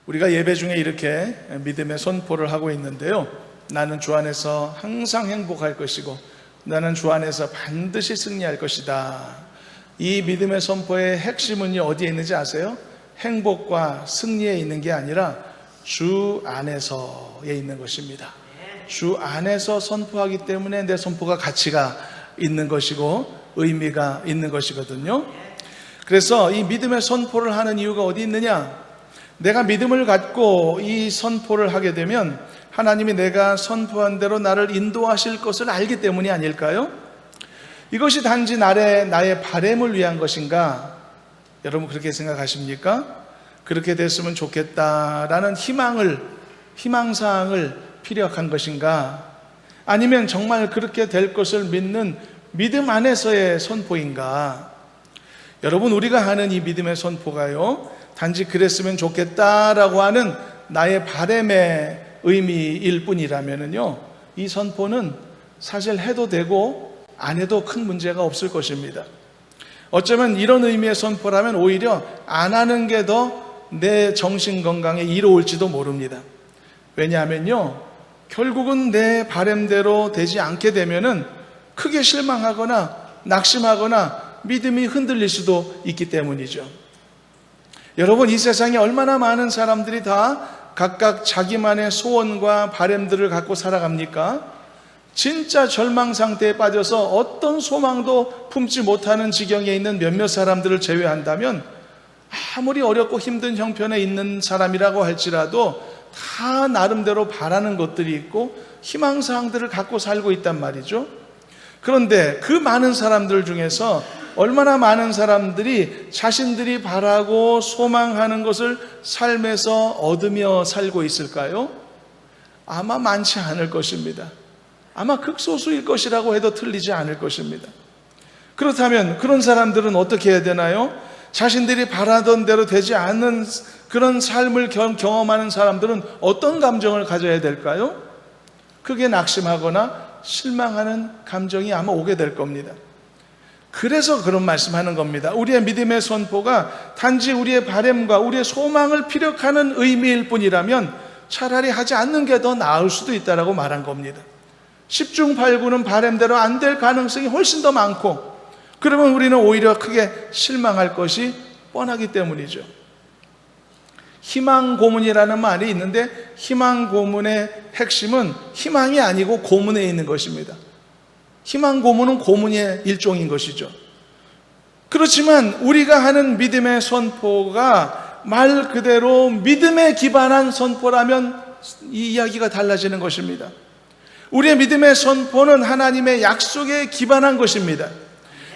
우리가 예배 중에 이렇게 믿음의 선포를 하고 있는데요. 나는 주 안에서 항상 행복할 것이고 나는 주 안에서 반드시 승리할 것이다. 이 믿음의 선포의 핵심은 어디에 있는지 아세요? 행복과 승리에 있는 게 아니라 주 안에서에 있는 것입니다. 주 안에서 선포하기 때문에 내 선포가 가치가 있는 것이고 의미가 있는 것이거든요. 그래서 이 믿음의 선포를 하는 이유가 어디 있느냐? 내가 믿음을 갖고 이 선포를 하게 되면 하나님이 내가 선포한 대로 나를 인도하실 것을 알기 때문이 아닐까요? 이것이 단지 나의 바램을 위한 것인가? 여러분 그렇게 생각하십니까? 그렇게 됐으면 좋겠다라는 희망사항을 피력한 것인가? 아니면 정말 그렇게 될 것을 믿는 믿음 안에서의 선포인가? 여러분 우리가 하는 이 믿음의 선포가요, 단지 그랬으면 좋겠다라고 하는 나의 바램의 의미일 뿐이라면요, 이 선포는 사실 해도 되고 안 해도 큰 문제가 없을 것입니다. 어쩌면 이런 의미의 선포라면 오히려 안 하는 게 더 내 정신 건강에 이로울지도 모릅니다. 왜냐하면요, 결국은 내 바램대로 되지 않게 되면은 크게 실망하거나 낙심하거나 믿음이 흔들릴 수도 있기 때문이죠. 여러분, 이 세상에 얼마나 많은 사람들이 다 각각 자기만의 소원과 바램들을 갖고 살아갑니까? 진짜 절망 상태에 빠져서 어떤 소망도 품지 못하는 지경에 있는 몇몇 사람들을 제외한다면 아무리 어렵고 힘든 형편에 있는 사람이라고 할지라도 다 나름대로 바라는 것들이 있고 희망사항들을 갖고 살고 있단 말이죠. 그런데 그 많은 사람들 중에서 얼마나 많은 사람들이 자신들이 바라고 소망하는 것을 삶에서 얻으며 살고 있을까요? 아마 많지 않을 것입니다. 아마 극소수일 것이라고 해도 틀리지 않을 것입니다. 그렇다면 그런 사람들은 어떻게 해야 되나요? 자신들이 바라던 대로 되지 않는 그런 삶을 경험하는 사람들은 어떤 감정을 가져야 될까요? 크게 낙심하거나 실망하는 감정이 아마 오게 될 겁니다. 그래서 그런 말씀하는 겁니다. 우리의 믿음의 선포가 단지 우리의 바램과 우리의 소망을 피력하는 의미일 뿐이라면 차라리 하지 않는 게 더 나을 수도 있다라고 말한 겁니다. 10중 8구는 바램대로 안 될 가능성이 훨씬 더 많고, 그러면 우리는 오히려 크게 실망할 것이 뻔하기 때문이죠. 희망 고문이라는 말이 있는데 희망 고문의 핵심은 희망이 아니고 고문에 있는 것입니다. 희망 고문은 고문의 일종인 것이죠. 그렇지만 우리가 하는 믿음의 선포가 말 그대로 믿음에 기반한 선포라면 이 이야기가 달라지는 것입니다. 우리의 믿음의 선포는 하나님의 약속에 기반한 것입니다.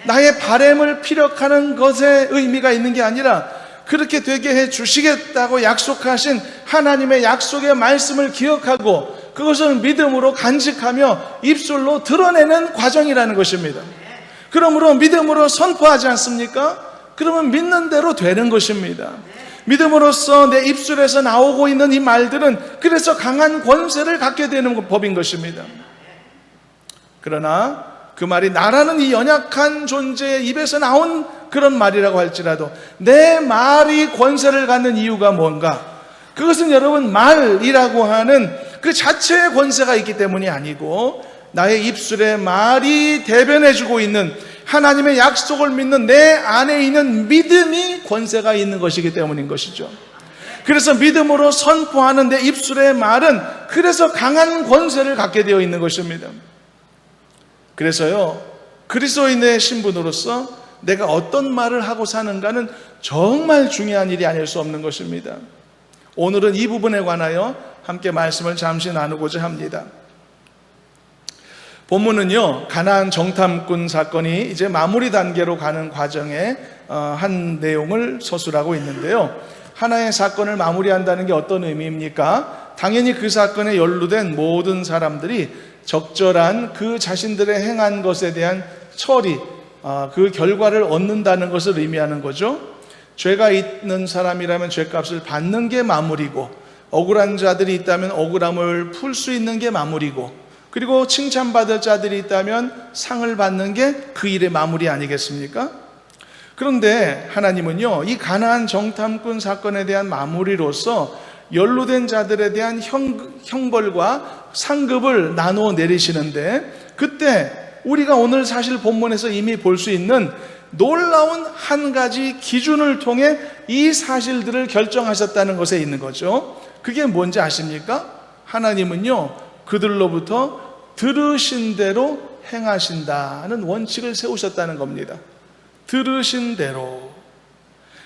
나의 바램을 피력하는 것에 의미가 있는 게 아니라 그렇게 되게 해 주시겠다고 약속하신 하나님의 약속의 말씀을 기억하고 그것을 믿음으로 간직하며 입술로 드러내는 과정이라는 것입니다. 그러므로 믿음으로 선포하지 않습니까? 그러면 믿는 대로 되는 것입니다. 믿음으로써 내 입술에서 나오고 있는 이 말들은 그래서 강한 권세를 갖게 되는 법인 것입니다. 그러나 그 말이 나라는 이 연약한 존재의 입에서 나온 그런 말이라고 할지라도 내 말이 권세를 갖는 이유가 뭔가? 그것은 여러분 말이라고 하는 그 자체의 권세가 있기 때문이 아니고 나의 입술에 말이 대변해주고 있는 하나님의 약속을 믿는 내 안에 있는 믿음이 권세가 있는 것이기 때문인 것이죠. 그래서 믿음으로 선포하는 내 입술의 말은 그래서 강한 권세를 갖게 되어 있는 것입니다. 그래서요, 그리스도인의 신분으로서 내가 어떤 말을 하고 사는가는 정말 중요한 일이 아닐 수 없는 것입니다. 오늘은 이 부분에 관하여 함께 말씀을 잠시 나누고자 합니다. 본문은요, 가나안 정탐꾼 사건이 이제 마무리 단계로 가는 과정에 한 내용을 서술하고 있는데요. 하나의 사건을 마무리한다는 게 어떤 의미입니까? 당연히 그 사건에 연루된 모든 사람들이 적절한 그 자신들의 행한 것에 대한 처리, 그 결과를 얻는다는 것을 의미하는 거죠. 죄가 있는 사람이라면 죄값을 받는 게 마무리고, 억울한 자들이 있다면 억울함을 풀 수 있는 게 마무리고, 그리고 칭찬받을 자들이 있다면 상을 받는 게 그 일의 마무리 아니겠습니까? 그런데 하나님은요, 이 가나안 정탐꾼 사건에 대한 마무리로서 연루된 자들에 대한 형벌과 상급을 나누어 내리시는데, 그때 우리가 오늘 사실 본문에서 이미 볼 수 있는 놀라운 한 가지 기준을 통해 이 사실들을 결정하셨다는 것에 있는 거죠. 그게 뭔지 아십니까? 하나님은요, 그들로부터 들으신 대로 행하신다는 원칙을 세우셨다는 겁니다. 들으신 대로.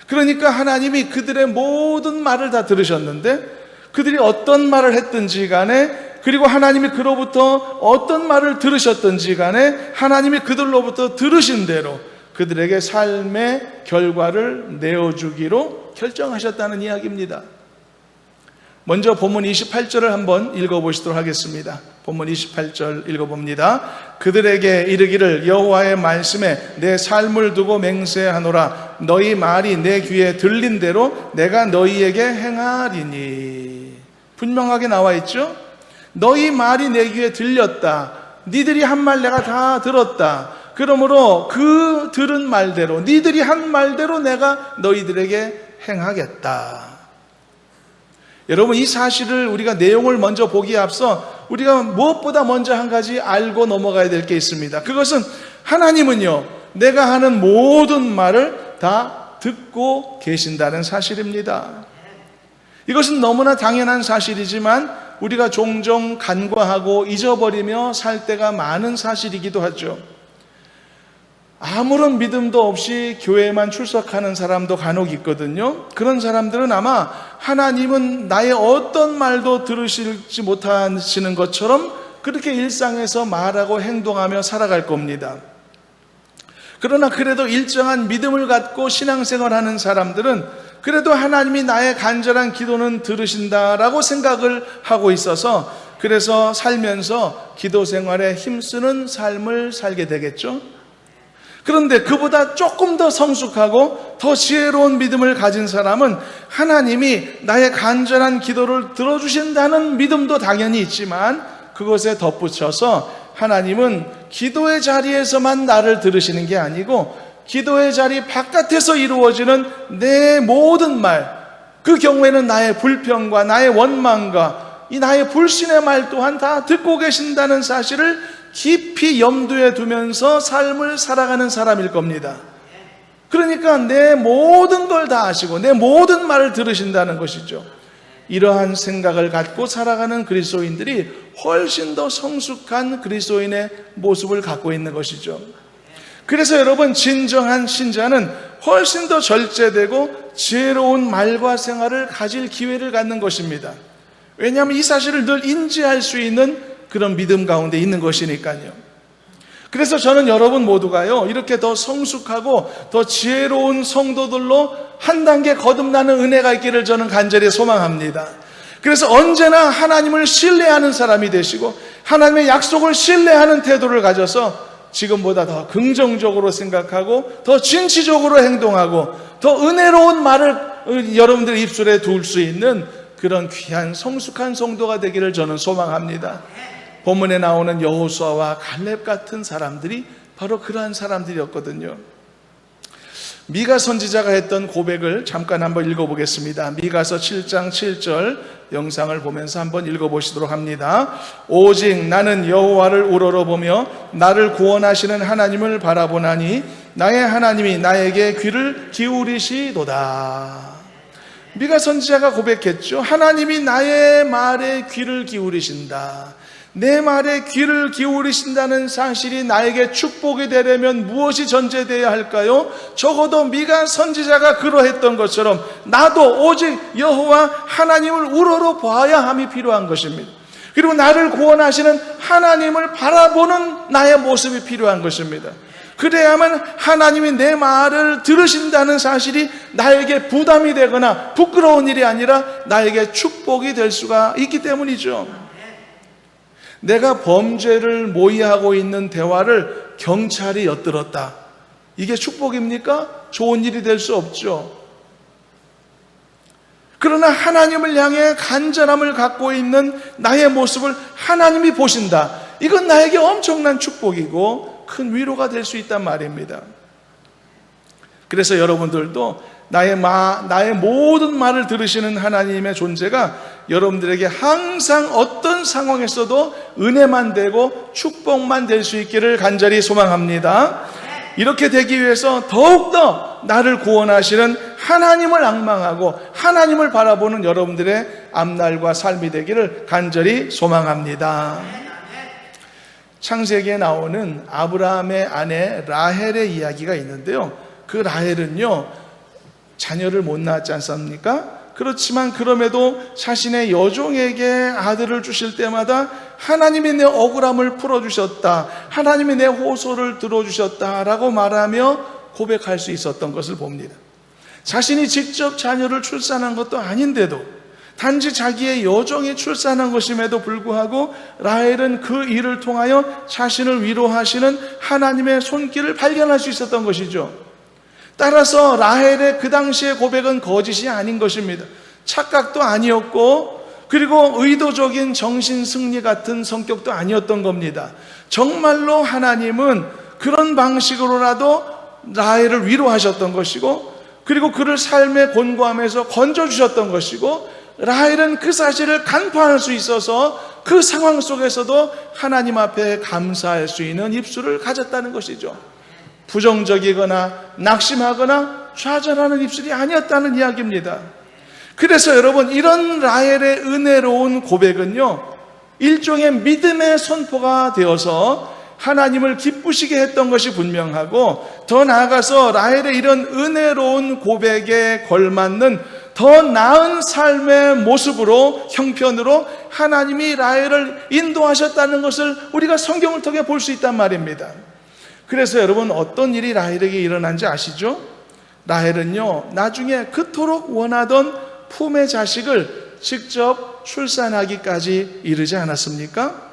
그러니까 하나님이 그들의 모든 말을 다 들으셨는데, 그들이 어떤 말을 했든지 간에, 그리고 하나님이 그로부터 어떤 말을 들으셨든지 간에 하나님이 그들로부터 들으신 대로 그들에게 삶의 결과를 내어주기로 결정하셨다는 이야기입니다. 먼저 본문 28절을 한번 읽어보시도록 하겠습니다. 본문 28절 읽어봅니다. 그들에게 이르기를 여호와의 말씀에 내 삶을 두고 맹세하노라. 너희 말이 내 귀에 들린 대로 내가 너희에게 행하리니. 분명하게 나와 있죠. 너희 말이 내 귀에 들렸다. 니들이 한 말 내가 다 들었다. 그러므로 그 들은 말대로, 니들이 한 말대로 내가 너희들에게 행하겠다. 여러분, 이 사실을 우리가 내용을 먼저 보기에 앞서 우리가 무엇보다 먼저 한 가지 알고 넘어가야 될 게 있습니다. 그것은 하나님은요, 내가 하는 모든 말을 다 듣고 계신다는 사실입니다. 이것은 너무나 당연한 사실이지만 우리가 종종 간과하고 잊어버리며 살 때가 많은 사실이기도 하죠. 아무런 믿음도 없이 교회에만 출석하는 사람도 간혹 있거든요. 그런 사람들은 아마 하나님은 나의 어떤 말도 들으시지 못하시는 것처럼 그렇게 일상에서 말하고 행동하며 살아갈 겁니다. 그러나 그래도 일정한 믿음을 갖고 신앙생활하는 사람들은 그래도 하나님이 나의 간절한 기도는 들으신다라고 생각을 하고 있어서, 그래서 살면서 기도 생활에 힘쓰는 삶을 살게 되겠죠. 그런데 그보다 조금 더 성숙하고 더 지혜로운 믿음을 가진 사람은 하나님이 나의 간절한 기도를 들어주신다는 믿음도 당연히 있지만, 그것에 덧붙여서 하나님은 기도의 자리에서만 나를 들으시는 게 아니고 기도의 자리 바깥에서 이루어지는 내 모든 말, 그 경우에는 나의 불평과 나의 원망과 이 나의 불신의 말 또한 다 듣고 계신다는 사실을 깊이 염두에 두면서 삶을 살아가는 사람일 겁니다. 그러니까 내 모든 걸 다 아시고 내 모든 말을 들으신다는 것이죠. 이러한 생각을 갖고 살아가는 그리스도인들이 훨씬 더 성숙한 그리스도인의 모습을 갖고 있는 것이죠. 그래서 여러분, 진정한 신자는 훨씬 더 절제되고 지혜로운 말과 생활을 가질 기회를 갖는 것입니다. 왜냐하면 이 사실을 늘 인지할 수 있는 그런 믿음 가운데 있는 것이니까요. 그래서 저는 여러분 모두가요, 이렇게 더 성숙하고 더 지혜로운 성도들로 한 단계 거듭나는 은혜가 있기를 저는 간절히 소망합니다. 그래서 언제나 하나님을 신뢰하는 사람이 되시고 하나님의 약속을 신뢰하는 태도를 가져서 지금보다 더 긍정적으로 생각하고 더 진취적으로 행동하고 더 은혜로운 말을 여러분들 입술에 둘 수 있는 그런 귀한 성숙한 성도가 되기를 저는 소망합니다. 본문에 나오는 여호수아와 갈렙 같은 사람들이 바로 그러한 사람들이었거든요. 미가 선지자가 했던 고백을 잠깐 한번 읽어보겠습니다. 미가서 7장 7절 영상을 보면서 한번 읽어보시도록 합니다. 오직 나는 여호와를 우러러보며 나를 구원하시는 하나님을 바라보나니 나의 하나님이 나에게 귀를 기울이시도다. 미가 선지자가 고백했죠. 하나님이 나의 말에 귀를 기울이신다. 내 말에 귀를 기울이신다는 사실이 나에게 축복이 되려면 무엇이 전제되어야 할까요? 적어도 미가 선지자가 그러했던 것처럼 나도 오직 여호와 하나님을 우러러 봐야 함이 필요한 것입니다. 그리고 나를 구원하시는 하나님을 바라보는 나의 모습이 필요한 것입니다. 그래야만 하나님이 내 말을 들으신다는 사실이 나에게 부담이 되거나 부끄러운 일이 아니라 나에게 축복이 될 수가 있기 때문이죠. 내가 범죄를 모의하고 있는 대화를 경찰이 엿들었다. 이게 축복입니까? 좋은 일이 될 수 없죠. 그러나 하나님을 향해 간절함을 갖고 있는 나의 모습을 하나님이 보신다. 이건 나에게 엄청난 축복이고 큰 위로가 될 수 있단 말입니다. 그래서 여러분들도 나의 모든 말을 들으시는 하나님의 존재가 여러분들에게 항상 어떤 상황에서도 은혜만 되고 축복만 될 수 있기를 간절히 소망합니다. 이렇게 되기 위해서 더욱더 나를 구원하시는 하나님을 앙망하고 하나님을 바라보는 여러분들의 앞날과 삶이 되기를 간절히 소망합니다. 창세기에 나오는 아브라함의 아내 라헬의 이야기가 있는데요, 그 라헬은요 자녀를 못 낳았지 않습니까? 그렇지만 그럼에도 자신의 여종에게 아들을 주실 때마다 하나님이 내 억울함을 풀어주셨다, 하나님이 내 호소를 들어주셨다라고 말하며 고백할 수 있었던 것을 봅니다. 자신이 직접 자녀를 출산한 것도 아닌데도, 단지 자기의 여종이 출산한 것임에도 불구하고 라헬은 그 일을 통하여 자신을 위로하시는 하나님의 손길을 발견할 수 있었던 것이죠. 따라서 라헬의 그 당시의 고백은 거짓이 아닌 것입니다. 착각도 아니었고, 그리고 의도적인 정신승리 같은 성격도 아니었던 겁니다. 정말로 하나님은 그런 방식으로라도 라헬을 위로하셨던 것이고, 그리고 그를 삶의 곤고함에서 건져주셨던 것이고, 라헬은 그 사실을 간파할 수 있어서 그 상황 속에서도 하나님 앞에 감사할 수 있는 입술을 가졌다는 것이죠. 부정적이거나 낙심하거나 좌절하는 입술이 아니었다는 이야기입니다. 그래서 여러분, 이런 라헬의 은혜로운 고백은요, 일종의 믿음의 선포가 되어서 하나님을 기쁘시게 했던 것이 분명하고, 더 나아가서 라헬의 이런 은혜로운 고백에 걸맞는 더 나은 삶의 모습으로, 형편으로 하나님이 라헬을 인도하셨다는 것을 우리가 성경을 통해 볼 수 있단 말입니다. 그래서 여러분, 어떤 일이 라헬에게 일어난지 아시죠? 라헬은요, 나중에 그토록 원하던 품의 자식을 직접 출산하기까지 이르지 않았습니까?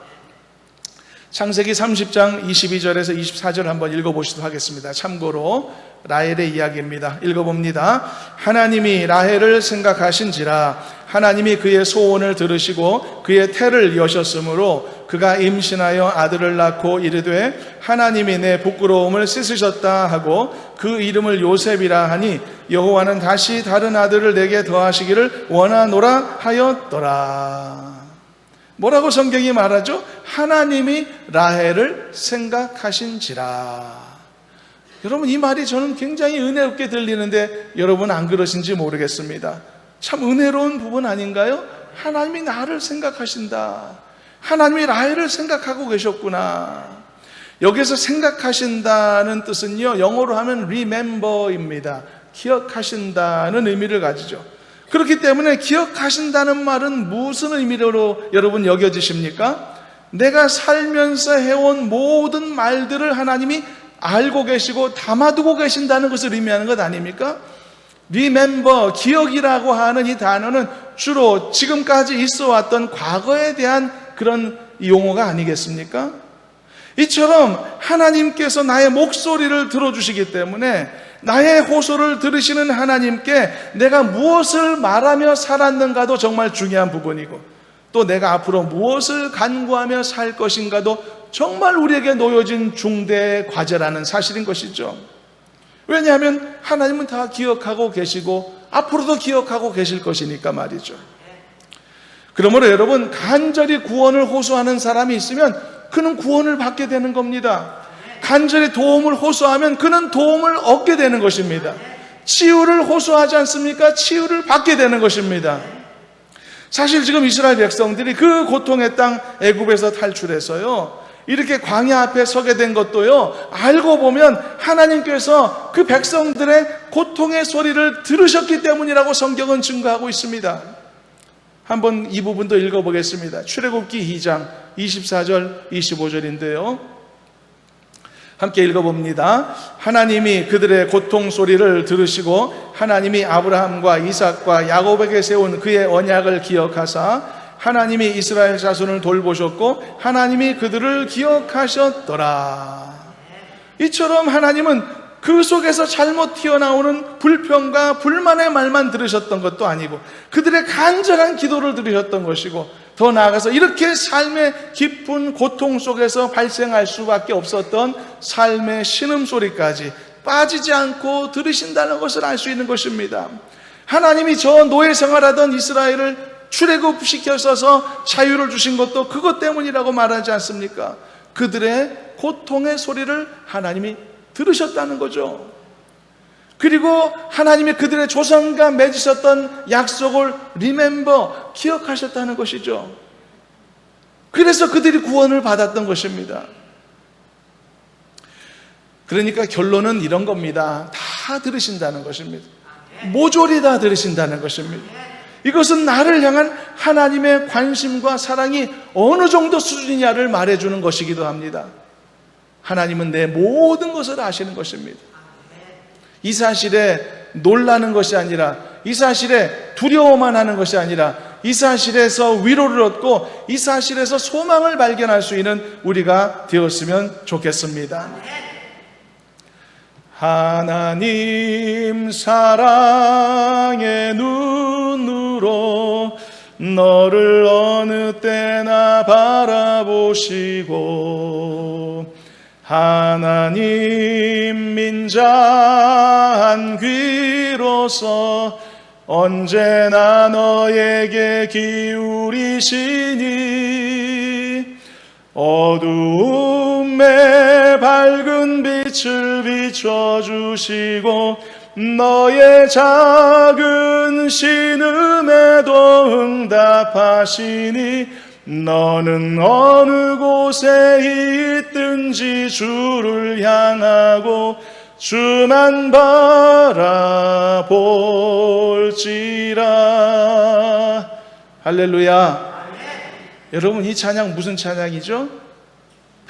창세기 30장 22절에서 24절 한번 읽어보시도록 하겠습니다. 참고로 라헬의 이야기입니다. 읽어봅니다. 하나님이 라헬을 생각하신지라 하나님이 그의 소원을 들으시고 그의 태를 여셨으므로 그가 임신하여 아들을 낳고 이르되 하나님이 내 부끄러움을 씻으셨다 하고 그 이름을 요셉이라 하니 여호와는 다시 다른 아들을 내게 더하시기를 원하노라 하였더라. 뭐라고 성경이 말하죠? 하나님이 라헬을 생각하신지라. 여러분, 이 말이 저는 굉장히 은혜롭게 들리는데 여러분 안 그러신지 모르겠습니다. 참 은혜로운 부분 아닌가요? 하나님이 나를 생각하신다. 하나님이 라헬을 생각하고 계셨구나. 여기서 생각하신다는 뜻은요, 영어로 하면 remember입니다. 기억하신다는 의미를 가지죠. 그렇기 때문에 기억하신다는 말은 무슨 의미로 여러분 여겨지십니까? 내가 살면서 해온 모든 말들을 하나님이 알고 계시고 담아두고 계신다는 것을 의미하는 것 아닙니까? remember, 기억이라고 하는 이 단어는 주로 지금까지 있어왔던 과거에 대한 그런 용어가 아니겠습니까? 이처럼 하나님께서 나의 목소리를 들어주시기 때문에 나의 호소를 들으시는 하나님께 내가 무엇을 말하며 살았는가도 정말 중요한 부분이고, 또 내가 앞으로 무엇을 간구하며 살 것인가도 정말 우리에게 놓여진 중대 과제라는 사실인 것이죠. 왜냐하면 하나님은 다 기억하고 계시고 앞으로도 기억하고 계실 것이니까 말이죠. 그러므로 여러분, 간절히 구원을 호소하는 사람이 있으면 그는 구원을 받게 되는 겁니다. 간절히 도움을 호소하면 그는 도움을 얻게 되는 것입니다. 치유를 호소하지 않습니까? 치유를 받게 되는 것입니다. 사실 지금 이스라엘 백성들이 그 고통의 땅 애굽에서 탈출해서요, 이렇게 광야 앞에 서게 된 것도요, 알고 보면 하나님께서 그 백성들의 고통의 소리를 들으셨기 때문이라고 성경은 증거하고 있습니다. 한번 이 부분도 읽어보겠습니다. 출애굽기 2장 24절 25절인데요 함께 읽어봅니다. 하나님이 그들의 고통 소리를 들으시고 하나님이 아브라함과 이삭과 야곱에게 세운 그의 언약을 기억하사 하나님이 이스라엘 자손을 돌보셨고 하나님이 그들을 기억하셨더라. 이처럼 하나님은 그 속에서 잘못 튀어나오는 불평과 불만의 말만 들으셨던 것도 아니고 그들의 간절한 기도를 들으셨던 것이고, 더 나아가서 이렇게 삶의 깊은 고통 속에서 발생할 수밖에 없었던 삶의 신음소리까지 빠지지 않고 들으신다는 것을 알 수 있는 것입니다. 하나님이 저 노예 생활하던 이스라엘을 출애굽시켜서 자유를 주신 것도 그것 때문이라고 말하지 않습니까? 그들의 고통의 소리를 하나님이 들으셨다는 거죠. 그리고 하나님이 그들의 조상과 맺으셨던 약속을 기억하셨다는 것이죠. 그래서 그들이 구원을 받았던 것입니다. 그러니까 결론은 이런 겁니다. 다 들으신다는 것입니다. 모조리 다 들으신다는 것입니다. 이것은 나를 향한 하나님의 관심과 사랑이 어느 정도 수준이냐를 말해주는 것이기도 합니다. 하나님은 내 모든 것을 아시는 것입니다. 이 사실에 놀라는 것이 아니라, 이 사실에 두려워만 하는 것이 아니라, 이 사실에서 위로를 얻고 이 사실에서 소망을 발견할 수 있는 우리가 되었으면 좋겠습니다. 하나님 사랑의 눈으로 너를 어느 때나 바라보시고, 하나님 민자한 귀로서 언제나 너에게 기울이시니 어두움에 밝은 빛을 비춰주시고 너의 작은 신음에도 응답하시니 너는 어느 곳에 있든지 주를 향하고 주만 바라볼지라. 할렐루야. 여러분, 이 찬양 무슨 찬양이죠?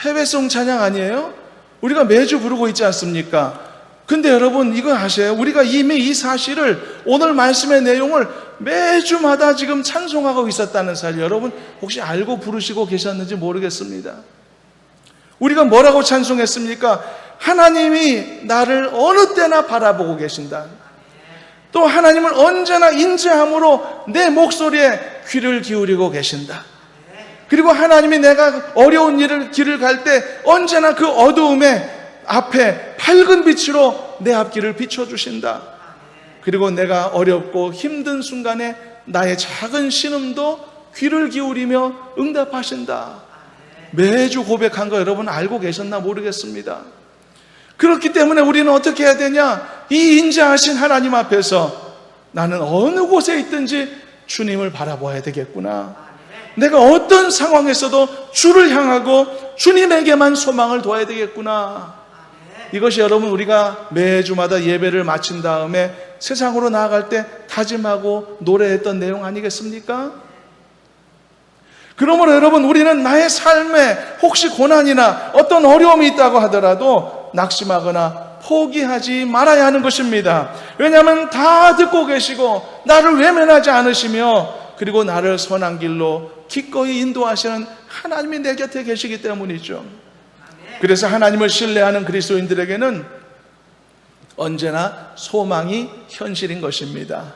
해외송 찬양 아니에요? 우리가 매주 부르고 있지 않습니까? 근데 여러분, 이거 아세요? 우리가 이미 이 사실을, 오늘 말씀의 내용을 매주마다 지금 찬송하고 있었다는 사실, 여러분 혹시 알고 부르시고 계셨는지 모르겠습니다. 우리가 뭐라고 찬송했습니까? 하나님이 나를 어느 때나 바라보고 계신다. 또 하나님은 언제나 인자함으로 내 목소리에 귀를 기울이고 계신다. 그리고 하나님이 내가 어려운 길을 갈 때 언제나 그 어두움에 앞에 밝은 빛으로 내 앞길을 비춰주신다. 그리고 내가 어렵고 힘든 순간에 나의 작은 신음도 귀를 기울이며 응답하신다. 매주 고백한 거 여러분 알고 계셨나 모르겠습니다. 그렇기 때문에 우리는 어떻게 해야 되냐? 이 인자하신 하나님 앞에서 나는 어느 곳에 있든지 주님을 바라봐야 되겠구나. 내가 어떤 상황에서도 주를 향하고 주님에게만 소망을 둬야 되겠구나. 이것이 여러분 우리가 매주마다 예배를 마친 다음에 세상으로 나아갈 때 다짐하고 노래했던 내용 아니겠습니까? 그러므로 여러분, 우리는 나의 삶에 혹시 고난이나 어떤 어려움이 있다고 하더라도 낙심하거나 포기하지 말아야 하는 것입니다. 왜냐하면 다 듣고 계시고 나를 외면하지 않으시며, 그리고 나를 선한 길로 기꺼이 인도하시는 하나님이 내 곁에 계시기 때문이죠. 그래서 하나님을 신뢰하는 그리스도인들에게는 언제나 소망이 현실인 것입니다.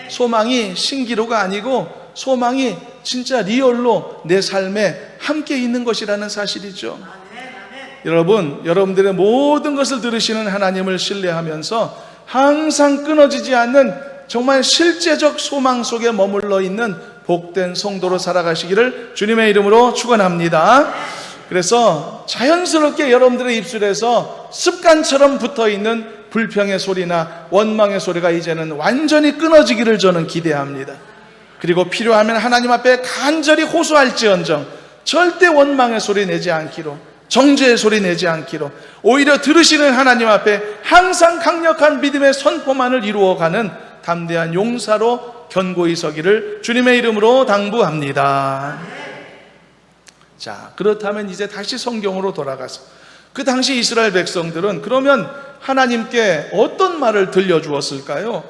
소망이 신기루가 아니고 소망이 진짜 리얼로 내 삶에 함께 있는 것이라는 사실이죠. 여러분, 여러분들의 모든 것을 들으시는 하나님을 신뢰하면서 항상 끊어지지 않는 정말 실제적 소망 속에 머물러 있는 복된 성도로 살아가시기를 주님의 이름으로 축원합니다. 그래서 자연스럽게 여러분들의 입술에서 습관처럼 붙어있는 불평의 소리나 원망의 소리가 이제는 완전히 끊어지기를 저는 기대합니다. 그리고 필요하면 하나님 앞에 간절히 호소할지언정 절대 원망의 소리 내지 않기로, 정죄의 소리 내지 않기로, 오히려 들으시는 하나님 앞에 항상 강력한 믿음의 선포만을 이루어가는 담대한 용사로 견고히 서기를 주님의 이름으로 당부합니다. 자, 그렇다면 이제 다시 성경으로 돌아가서 그 당시 이스라엘 백성들은 그러면 하나님께 어떤 말을 들려주었을까요?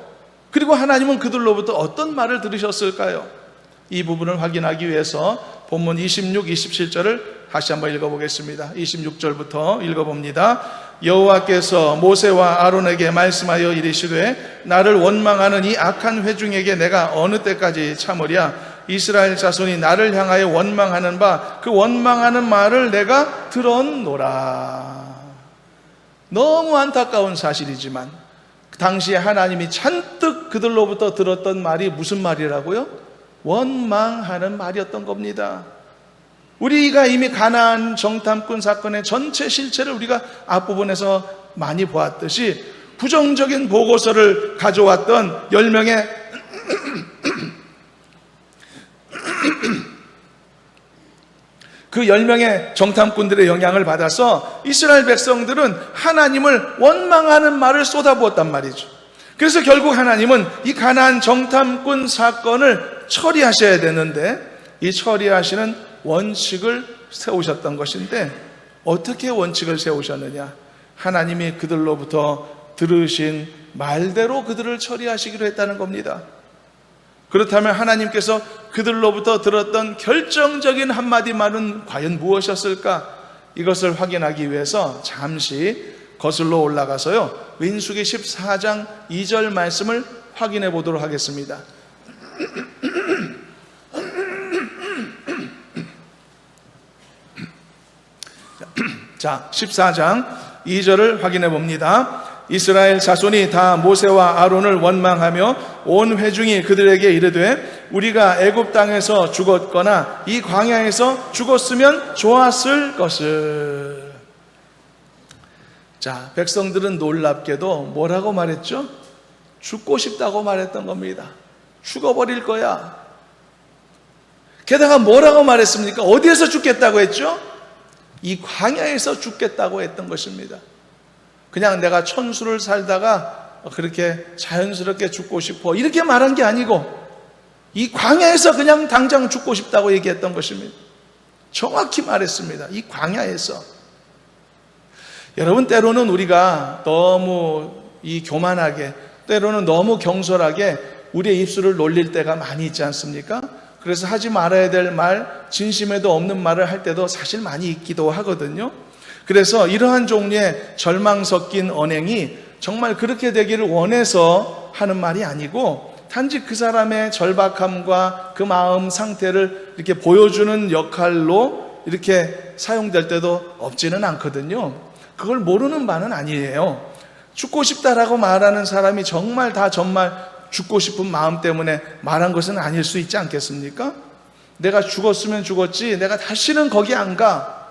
그리고 하나님은 그들로부터 어떤 말을 들으셨을까요? 이 부분을 확인하기 위해서 본문 26, 27절을 다시 한번 읽어보겠습니다. 26절부터 읽어봅니다. 여호와께서 모세와 아론에게 말씀하여 이르시되 나를 원망하는 이 악한 회중에게 내가 어느 때까지 참으랴? 이스라엘 자손이 나를 향하여 원망하는 바 그 원망하는 말을 내가 들었노라. 너무 안타까운 사실이지만 당시에 하나님이 잔뜩 그들로부터 들었던 말이 무슨 말이라고요? 원망하는 말이었던 겁니다. 우리가 이미 가나안 정탐꾼 사건의 전체 실체를 우리가 앞부분에서 많이 보았듯이 부정적인 보고서를 가져왔던 10명의 그 10명의 정탐꾼들의 영향을 받아서 이스라엘 백성들은 하나님을 원망하는 말을 쏟아부었단 말이죠. 그래서 결국 하나님은 이 가나안 정탐꾼 사건을 처리하셔야 되는데 이 처리하시는 원칙을 세우셨던 것인데 어떻게 원칙을 세우셨느냐? 하나님이 그들로부터 들으신 말대로 그들을 처리하시기로 했다는 겁니다. 그렇다면 하나님께서 그들로부터 들었던 결정적인 한마디 말은 과연 무엇이었을까? 이것을 확인하기 위해서 잠시 거슬러 올라가서요, 민수기 14장 2절 말씀을 확인해 보도록 하겠습니다. 자, 14장 2절을 확인해 봅니다. 이스라엘 자손이 다 모세와 아론을 원망하며 온 회중이 그들에게 이르되 우리가 애굽 땅에서 죽었거나 이 광야에서 죽었으면 좋았을 것을. 자, 백성들은 놀랍게도 뭐라고 말했죠? 죽고 싶다고 말했던 겁니다. 죽어버릴 거야. 게다가 뭐라고 말했습니까? 어디에서 죽겠다고 했죠? 이 광야에서 죽겠다고 했던 것입니다. 그냥 내가 천수를 살다가 그렇게 자연스럽게 죽고 싶어 이렇게 말한 게 아니고 이 광야에서 그냥 당장 죽고 싶다고 얘기했던 것입니다. 정확히 말했습니다. 이 광야에서. 여러분, 때로는 우리가 너무 교만하게, 때로는 너무 경솔하게 우리의 입술을 놀릴 때가 많이 있지 않습니까? 그래서 하지 말아야 될 말, 진심에도 없는 말을 할 때도 사실 많이 있기도 하거든요. 그래서 이러한 종류의 절망 섞인 언행이 정말 그렇게 되기를 원해서 하는 말이 아니고 단지 그 사람의 절박함과 그 마음 상태를 이렇게 보여주는 역할로 이렇게 사용될 때도 없지는 않거든요. 그걸 모르는 바는 아니에요. 죽고 싶다라고 말하는 사람이 정말 죽고 싶은 마음 때문에 말한 것은 아닐 수 있지 않겠습니까? 내가 죽었으면 죽었지 내가 다시는 거기 안 가.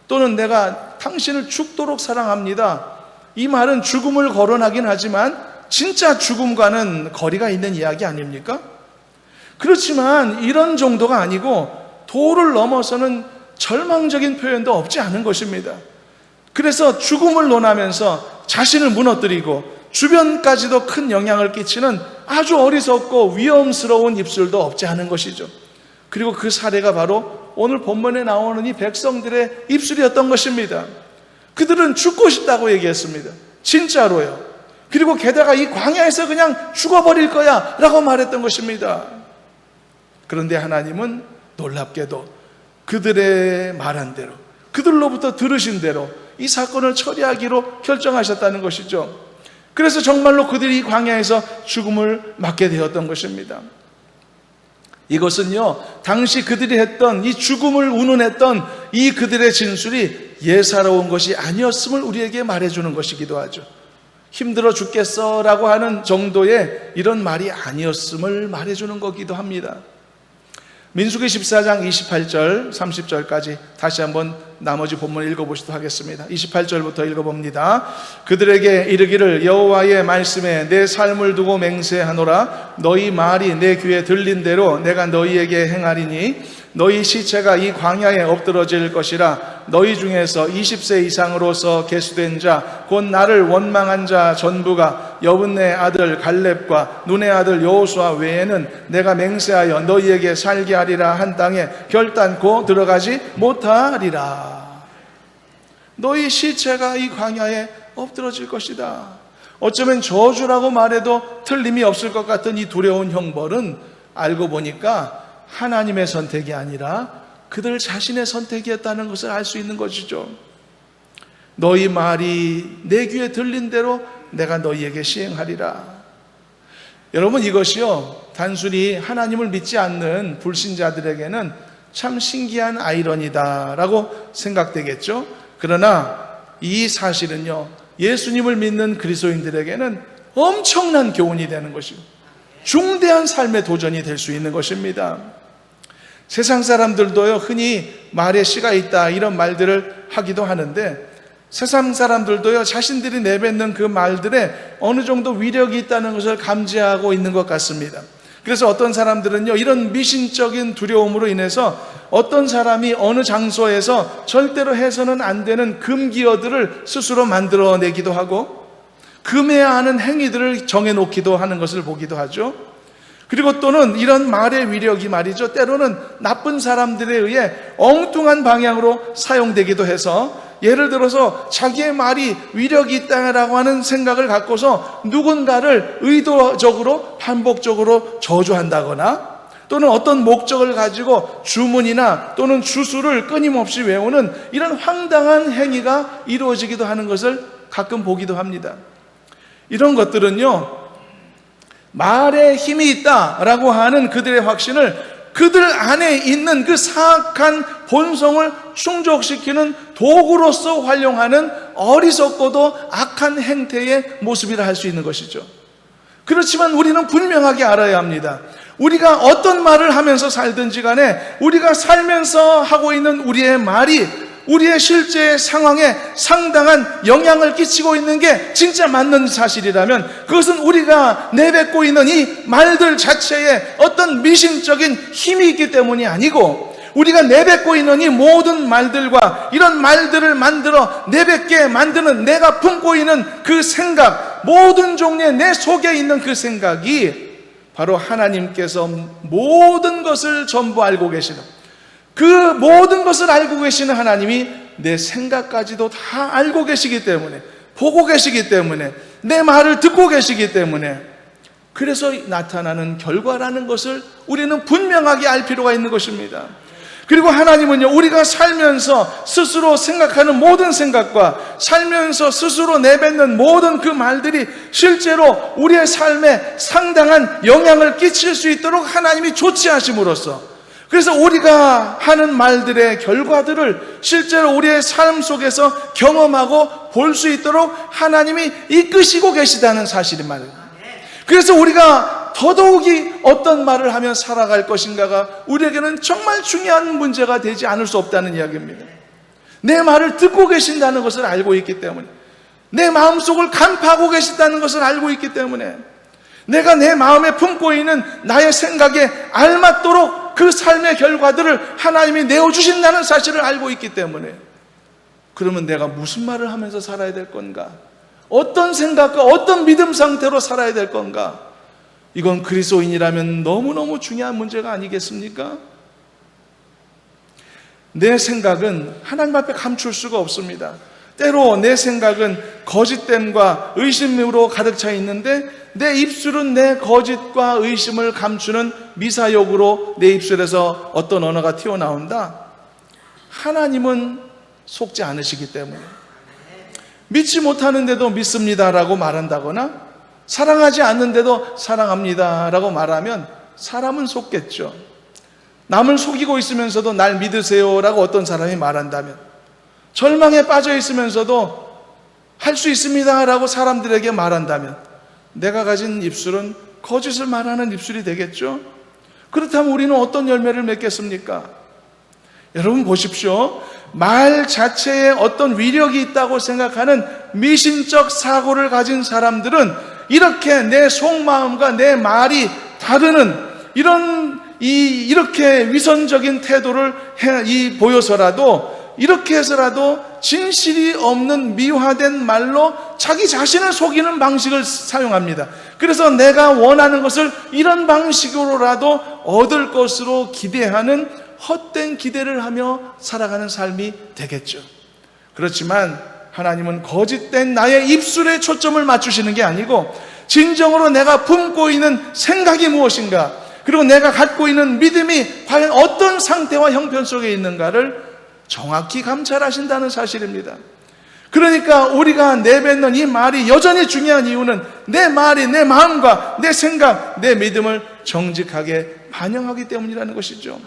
또는 내가 당신을 죽도록 사랑합니다. 이 말은 죽음을 거론하긴 하지만 진짜 죽음과는 거리가 있는 이야기 아닙니까? 그렇지만 이런 정도가 아니고 도를 넘어서는 절망적인 표현도 없지 않은 것입니다. 그래서 죽음을 논하면서 자신을 무너뜨리고 주변까지도 큰 영향을 끼치는 아주 어리석고 위험스러운 입술도 없지 않은 것이죠. 그리고 그 사례가 바로 오늘 본문에 나오는 이 백성들의 입술이었던 것입니다. 그들은 죽고 싶다고 얘기했습니다. 진짜로요. 그리고 게다가 이 광야에서 그냥 죽어버릴 거야 라고 말했던 것입니다. 그런데 하나님은 놀랍게도 그들의 말한 대로, 그들로부터 들으신 대로 이 사건을 처리하기로 결정하셨다는 것이죠. 그래서 정말로 그들이 이 광야에서 죽음을 맞게 되었던 것입니다. 이것은요, 당시 그들이 했던 이 죽음을 운운했던 이 그들의 진술이 예사로운 것이 아니었음을 우리에게 말해주는 것이기도 하죠. 힘들어 죽겠어 라고 하는 정도의 이런 말이 아니었음을 말해주는 거기도 합니다. 민수기 14장 28절 30절까지 다시 한번 나머지 본문을 읽어보시도록 하겠습니다. 28절부터 읽어봅니다. 그들에게 이르기를 여호와의 말씀에 내 삶을 두고 맹세하노라. 너희 말이 내 귀에 들린 대로 내가 너희에게 행하리니 너희 시체가 이 광야에 엎드러질 것이라. 너희 중에서 20세 이상으로서 계수된 자 곧 나를 원망한 자 전부가 여분네 아들 갈렙과 눈의 아들 여호수아 외에는 내가 맹세하여 너희에게 살게 하리라 한 땅에 결단코 들어가지 못하리라. 너희 시체가 이 광야에 엎드러질 것이다. 어쩌면 저주라고 말해도 틀림이 없을 것 같은 이 두려운 형벌은 알고 보니까 하나님의 선택이 아니라 그들 자신의 선택이었다는 것을 알 수 있는 것이죠. 너희 말이 내 귀에 들린 대로 내가 너희에게 시행하리라. 여러분, 이것이요, 단순히 하나님을 믿지 않는 불신자들에게는 참 신기한 아이러니다라고 생각되겠죠. 그러나 이 사실은요, 예수님을 믿는 그리스도인들에게는 엄청난 교훈이 되는 것이고 중대한 삶의 도전이 될 수 있는 것입니다. 세상 사람들도요, 흔히 말에 씨가 있다 이런 말들을 하기도 하는데, 세상 사람들도요, 자신들이 내뱉는 그 말들에 어느 정도 위력이 있다는 것을 감지하고 있는 것 같습니다. 그래서 어떤 사람들은요, 이런 미신적인 두려움으로 인해서 어떤 사람이 어느 장소에서 절대로 해서는 안 되는 금기어들을 스스로 만들어내기도 하고 금해야 하는 행위들을 정해놓기도 하는 것을 보기도 하죠. 그리고 또는 이런 말의 위력이 말이죠, 때로는 나쁜 사람들에 의해 엉뚱한 방향으로 사용되기도 해서, 예를 들어서 자기의 말이 위력이 있다라고 하는 생각을 갖고서 누군가를 의도적으로 반복적으로 저주한다거나, 또는 어떤 목적을 가지고 주문이나 또는 주술을 끊임없이 외우는 이런 황당한 행위가 이루어지기도 하는 것을 가끔 보기도 합니다. 이런 것들은요, 말에 힘이 있다라고 하는 그들의 확신을 그들 안에 있는 그 사악한 본성을 충족시키는 도구로서 활용하는 어리석고도 악한 행태의 모습이라 할 수 있는 것이죠. 그렇지만 우리는 분명하게 알아야 합니다. 우리가 어떤 말을 하면서 살든지 간에 우리가 살면서 하고 있는 우리의 말이 우리의 실제 상황에 상당한 영향을 끼치고 있는 게 진짜 맞는 사실이라면, 그것은 우리가 내뱉고 있는 이 말들 자체에 어떤 미신적인 힘이 있기 때문이 아니고, 우리가 내뱉고 있는 이 모든 말들과 이런 말들을 만들어 내뱉게 만드는 내가 품고 있는 그 생각, 모든 종류의 내 속에 있는 그 생각이 바로 하나님께서 모든 것을 전부 알고 계시는, 그 모든 것을 알고 계시는 하나님이 내 생각까지도 다 알고 계시기 때문에, 보고 계시기 때문에, 내 말을 듣고 계시기 때문에, 그래서 나타나는 결과라는 것을 우리는 분명하게 알 필요가 있는 것입니다. 그리고 하나님은요, 우리가 살면서 스스로 생각하는 모든 생각과 살면서 스스로 내뱉는 모든 그 말들이 실제로 우리의 삶에 상당한 영향을 끼칠 수 있도록 하나님이 조치하심으로써, 그래서 우리가 하는 말들의 결과들을 실제로 우리의 삶 속에서 경험하고 볼 수 있도록 하나님이 이끄시고 계시다는 사실이 말입니다. 그래서 우리가 더더욱이 어떤 말을 하며 살아갈 것인가가 우리에게는 정말 중요한 문제가 되지 않을 수 없다는 이야기입니다. 내 말을 듣고 계신다는 것을 알고 있기 때문에, 내 마음속을 간파하고 계신다는 것을 알고 있기 때문에, 내가 내 마음에 품고 있는 나의 생각에 알맞도록 그 삶의 결과들을 하나님이 내어주신다는 사실을 알고 있기 때문에, 그러면 내가 무슨 말을 하면서 살아야 될 건가? 어떤 생각과 어떤 믿음 상태로 살아야 될 건가? 이건 그리스도인이라면 너무너무 중요한 문제가 아니겠습니까? 내 생각은 하나님 앞에 감출 수가 없습니다. 때로 내 생각은 거짓됨과 의심으로 가득 차 있는데, 내 입술은 내 거짓과 의심을 감추는 미사역으로 내 입술에서 어떤 언어가 튀어나온다. 하나님은 속지 않으시기 때문에, 믿지 못하는데도 믿습니다라고 말한다거나 사랑하지 않는데도 사랑합니다라고 말하면 사람은 속겠죠. 남을 속이고 있으면서도 날 믿으세요라고 어떤 사람이 말한다면, 절망에 빠져 있으면서도 할 수 있습니다라고 사람들에게 말한다면, 내가 가진 입술은 거짓을 말하는 입술이 되겠죠. 그렇다면 우리는 어떤 열매를 맺겠습니까? 여러분 보십시오. 말 자체에 어떤 위력이 있다고 생각하는 미신적 사고를 가진 사람들은 이렇게 내 속마음과 내 말이 다르는 이렇게 위선적인 태도를 보여서라도, 이렇게 해서라도 진실이 없는 미화된 말로 자기 자신을 속이는 방식을 사용합니다. 그래서 내가 원하는 것을 이런 방식으로라도 얻을 것으로 기대하는 헛된 기대를 하며 살아가는 삶이 되겠죠. 그렇지만 하나님은 거짓된 나의 입술에 초점을 맞추시는 게 아니고, 진정으로 내가 품고 있는 생각이 무엇인가, 그리고 내가 갖고 있는 믿음이 과연 어떤 상태와 형편 속에 있는가를 정확히 감찰하신다는 사실입니다. 그러니까 우리가 내뱉는 이 말이 여전히 중요한 이유는 내 말이 내 마음과 내 생각, 내 믿음을 정직하게 반영하기 때문이라는 것이죠.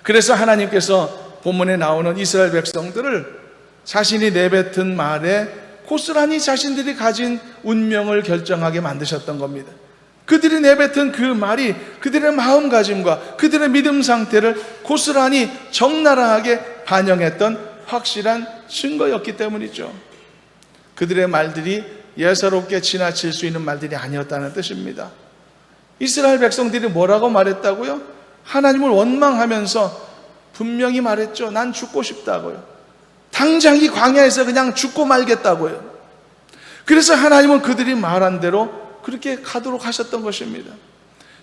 그래서 하나님께서 본문에 나오는 이스라엘 백성들을 자신이 내뱉은 말에 고스란히 자신들이 가진 운명을 결정하게 만드셨던 겁니다. 그들이 내뱉은 그 말이 그들의 마음가짐과 그들의 믿음 상태를 고스란히 적나라하게 반영했던 확실한 증거였기 때문이죠. 그들의 말들이 예사롭게 지나칠 수 있는 말들이 아니었다는 뜻입니다. 이스라엘 백성들이 뭐라고 말했다고요? 하나님을 원망하면서 분명히 말했죠. 난 죽고 싶다고요. 당장 이 광야에서 그냥 죽고 말겠다고요. 그래서 하나님은 그들이 말한 대로 그렇게 가도록 하셨던 것입니다.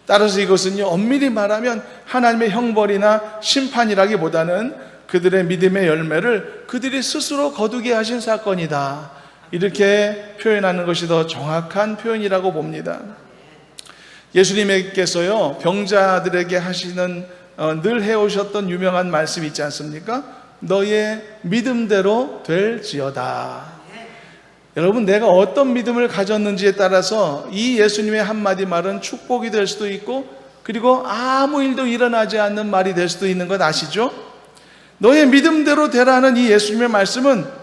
따라서 이것은요, 엄밀히 말하면 하나님의 형벌이나 심판이라기보다는 그들의 믿음의 열매를 그들이 스스로 거두게 하신 사건이다, 이렇게 표현하는 것이 더 정확한 표현이라고 봅니다. 예수님께서요, 병자들에게 하시는 늘 해오셨던 유명한 말씀 있지 않습니까? 너의 믿음대로 될지어다. 여러분, 내가 어떤 믿음을 가졌는지에 따라서 이 예수님의 한마디 말은 축복이 될 수도 있고, 그리고 아무 일도 일어나지 않는 말이 될 수도 있는 것 아시죠? 너의 믿음대로 되라는 이 예수님의 말씀은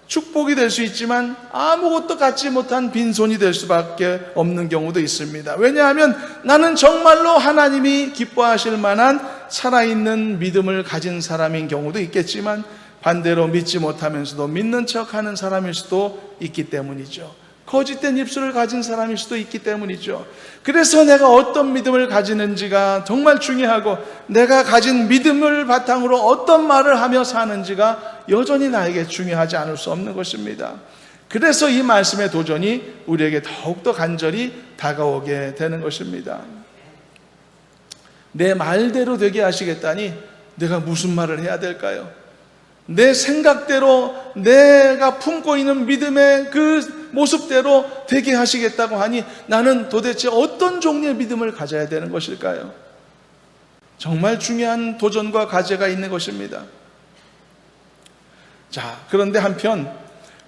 축복이 될 수 있지만 아무것도 갖지 못한 빈손이 될 수밖에 없는 경우도 있습니다. 왜냐하면 나는 정말로 하나님이 기뻐하실 만한 살아있는 믿음을 가진 사람인 경우도 있겠지만, 반대로 믿지 못하면서도 믿는 척하는 사람일 수도 있기 때문이죠. 거짓된 입술을 가진 사람일 수도 있기 때문이죠. 그래서 내가 어떤 믿음을 가지는지가 정말 중요하고, 내가 가진 믿음을 바탕으로 어떤 말을 하며 사는지가 여전히 나에게 중요하지 않을 수 없는 것입니다. 그래서 이 말씀의 도전이 우리에게 더욱더 간절히 다가오게 되는 것입니다. 내 말대로 되게 하시겠다니 내가 무슨 말을 해야 될까요? 내 생각대로, 내가 품고 있는 믿음의 그 모습대로 되게 하시겠다고 하니 나는 도대체 어떤 종류의 믿음을 가져야 되는 것일까요? 정말 중요한 도전과 과제가 있는 것입니다. 자, 그런데 한편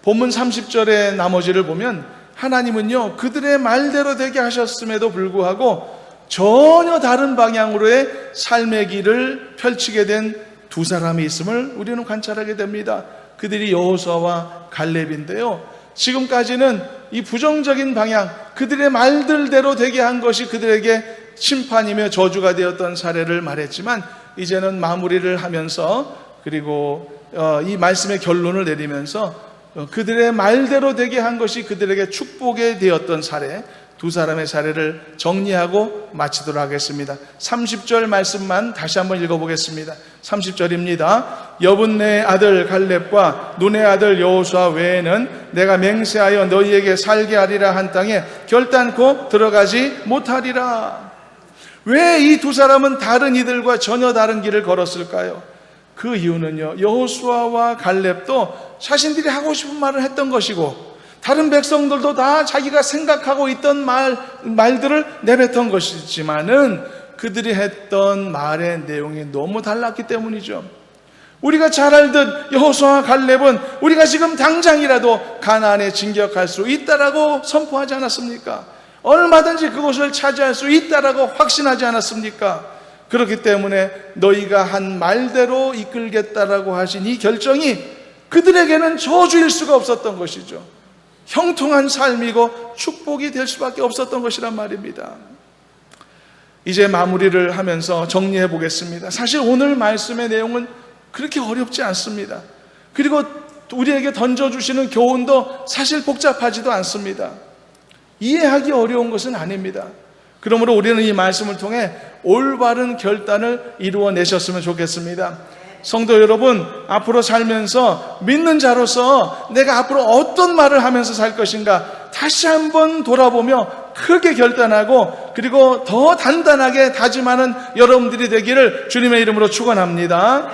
본문 30절의 나머지를 보면 하나님은요, 그들의 말대로 되게 하셨음에도 불구하고 전혀 다른 방향으로의 삶의 길을 펼치게 된 두 사람이 있음을 우리는 관찰하게 됩니다. 그들이 여호수아와 갈렙인데요, 지금까지는 이 부정적인 방향, 그들의 말들대로 되게 한 것이 그들에게 심판이며 저주가 되었던 사례를 말했지만, 이제는 마무리를 하면서, 그리고 이 말씀의 결론을 내리면서 그들의 말대로 되게 한 것이 그들에게 축복이 되었던 사례, 두 사람의 사례를 정리하고 마치도록 하겠습니다. 30절 말씀만 다시 한번 읽어보겠습니다. 30절입니다. 여분네의 아들 갈렙과 눈의 아들 여호수아 외에는 내가 맹세하여 너희에게 살게 하리라 한 땅에 결단코 들어가지 못하리라. 왜 이 두 사람은 다른 이들과 전혀 다른 길을 걸었을까요? 그 이유는요, 여호수아와 갈렙도 자신들이 하고 싶은 말을 했던 것이고, 다른 백성들도 다 자기가 생각하고 있던 말들을 내뱉은 것이지만은 그들이 했던 말의 내용이 너무 달랐기 때문이죠. 우리가 잘 알듯 여호수아와 갈렙은 우리가 지금 당장이라도 가나안에 진격할 수 있다라고 선포하지 않았습니까? 얼마든지 그곳을 차지할 수 있다라고 확신하지 않았습니까? 그렇기 때문에 너희가 한 말대로 이끌겠다라고 하신 이 결정이 그들에게는 저주일 수가 없었던 것이죠. 형통한 삶이고 축복이 될 수밖에 없었던 것이란 말입니다. 이제 마무리를 하면서 정리해 보겠습니다. 사실 오늘 말씀의 내용은 그렇게 어렵지 않습니다. 그리고 우리에게 던져주시는 교훈도 사실 복잡하지도 않습니다. 이해하기 어려운 것은 아닙니다. 그러므로 우리는 이 말씀을 통해 올바른 결단을 이루어내셨으면 좋겠습니다. 성도 여러분, 앞으로 살면서 믿는 자로서 내가 앞으로 어떤 말을 하면서 살 것인가 다시 한번 돌아보며 크게 결단하고, 그리고 더 단단하게 다짐하는 여러분들이 되기를 주님의 이름으로 축원합니다.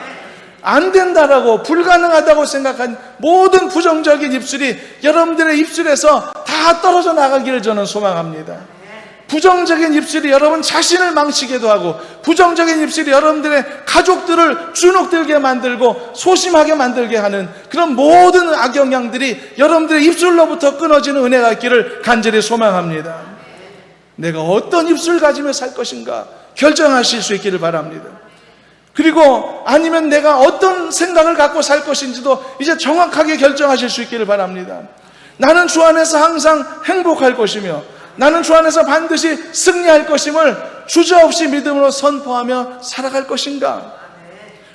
안 된다라고, 불가능하다고 생각한 모든 부정적인 입술이 여러분들의 입술에서 다 떨어져 나가기를 저는 소망합니다. 부정적인 입술이 여러분 자신을 망치게도 하고, 부정적인 입술이 여러분들의 가족들을 주눅들게 만들고 소심하게 만들게 하는 그런 모든 악영향들이 여러분들의 입술로부터 끊어지는 은혜가 있기를 간절히 소망합니다. 내가 어떤 입술 가지며 살 것인가 결정하실 수 있기를 바랍니다. 그리고 아니면 내가 어떤 생각을 갖고 살 것인지도 이제 정확하게 결정하실 수 있기를 바랍니다. 나는 주 안에서 항상 행복할 것이며 나는 주 안에서 반드시 승리할 것임을 주저없이 믿음으로 선포하며 살아갈 것인가?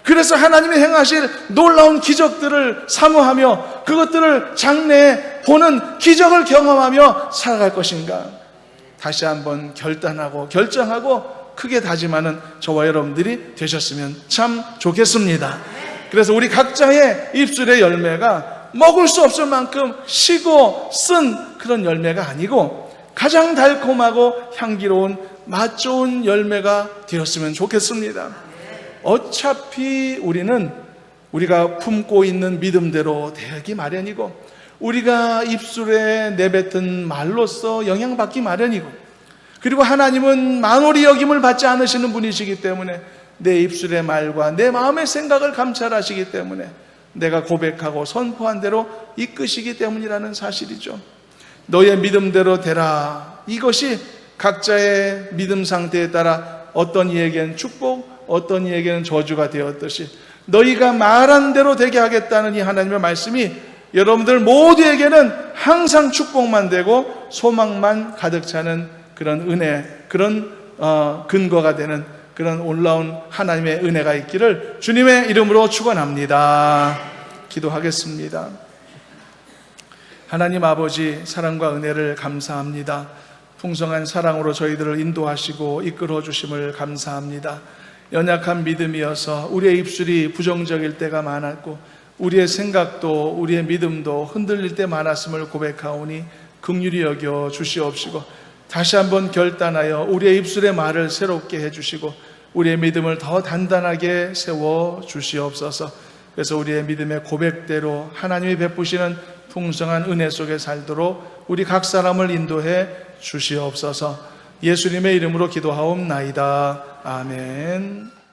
그래서 하나님이 행하실 놀라운 기적들을 사모하며 그것들을 장래에 보는 기적을 경험하며 살아갈 것인가? 다시 한번 결단하고 결정하고 크게 다짐하는 저와 여러분들이 되셨으면 참 좋겠습니다. 그래서 우리 각자의 입술의 열매가 먹을 수 없을 만큼 시고 쓴 그런 열매가 아니고 가장 달콤하고 향기로운 맛 좋은 열매가 되었으면 좋겠습니다. 어차피 우리가 품고 있는 믿음대로 되기 마련이고 우리가 입술에 내뱉은 말로써 영향받기 마련이고 그리고 하나님은 만홀히 여김을 받지 않으시는 분이시기 때문에 내 입술의 말과 내 마음의 생각을 감찰하시기 때문에 내가 고백하고 선포한 대로 이끄시기 때문이라는 사실이죠. 너의 믿음대로 되라. 이것이 각자의 믿음 상태에 따라 어떤 이에게는 축복, 어떤 이에게는 저주가 되었듯이 너희가 말한 대로 되게 하겠다는 이 하나님의 말씀이 여러분들 모두에게는 항상 축복만 되고 소망만 가득 차는 그런 은혜, 그런 근거가 되는 그런 올라온 하나님의 은혜가 있기를 주님의 이름으로 축원합니다. 기도하겠습니다. 하나님 아버지, 사랑과 은혜를 감사합니다. 풍성한 사랑으로 저희들을 인도하시고 이끌어 주심을 감사합니다. 연약한 믿음이어서 우리의 입술이 부정적일 때가 많았고 우리의 생각도 우리의 믿음도 흔들릴 때 많았음을 고백하오니 긍휼히 여겨 주시옵시고 다시 한번 결단하여 우리의 입술의 말을 새롭게 해주시고 우리의 믿음을 더 단단하게 세워 주시옵소서. 그래서 우리의 믿음의 고백대로 하나님이 베푸시는 풍성한 은혜 속에 살도록 우리 각 사람을 인도해 주시옵소서. 예수님의 이름으로 기도하옵나이다. 아멘.